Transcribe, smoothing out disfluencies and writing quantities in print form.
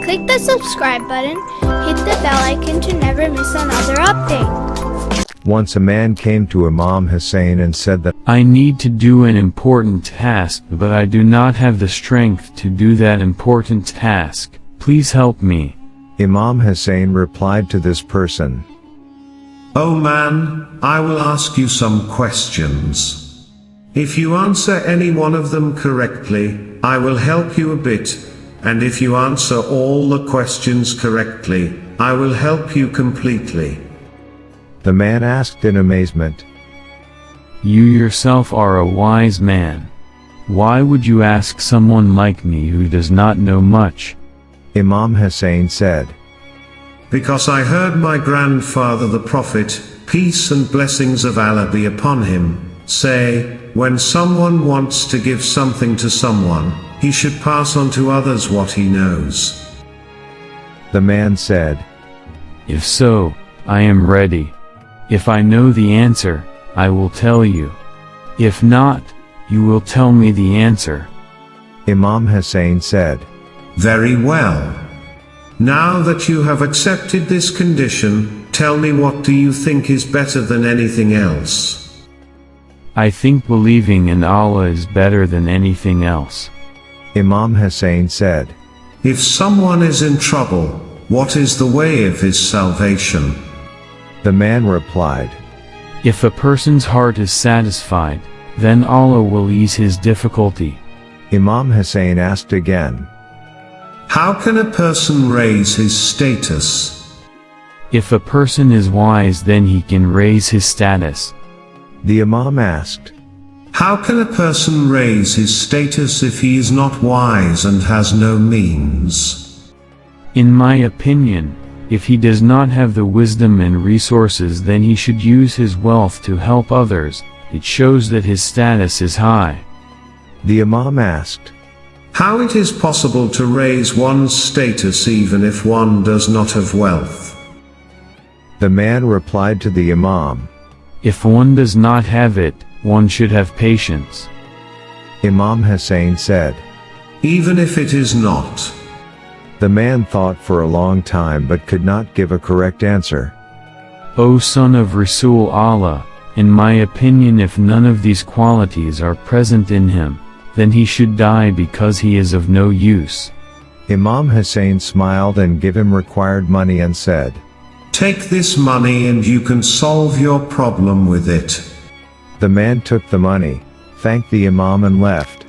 Click the subscribe button, hit the bell icon to never miss another update. Once a man came to Imam Hussain and said that, I need to do an important task, but I do not have the strength to do that important task. Please help me. Imam Hussain replied to this person, "O man, I will ask you some questions. If you answer any one of them correctly, I will help you a bit, and if you answer all the questions correctly, I will help you completely." The man asked in amazement, You yourself are a wise man. Why would you ask someone like me who does not know much? Imam Hussain said, "Because I heard my grandfather the Prophet, peace and blessings of Allah be upon him, say, when someone wants to give something to someone, he should pass on to others what he knows." The man said, If so, I am ready. If I know the answer, I will tell you. If not, you will tell me the answer. Imam Hussain said, "Very well. Now that you have accepted this condition, tell me, what do you think is better than anything else?" I think believing in Allah is better than anything else. Imam Hussain said, "If someone is in trouble, what is the way of his salvation?" The man replied, If a person's heart is satisfied, then Allah will ease his difficulty. Imam Hussain asked again, How can a person raise his status? If a person is wise, then he can raise his status. The Imam asked, How can a person raise his status if he is not wise and has no means? In my opinion, if he does not have the wisdom and resources, then he should use his wealth to help others. It shows that his status is high. The Imam asked, How it is possible to raise one's status even if one does not have wealth? The man replied to the Imam, If one does not have it, one should have patience. Imam Hussain said, Even if it is not. The man thought for a long time but could not give a correct answer. O son of Rasul Allah, in my opinion, if none of these qualities are present in him, then he should die because he is of no use. Imam Hussain smiled and gave him required money and said, Take this money and you can solve your problem with it. The man took the money, thanked the Imam and left.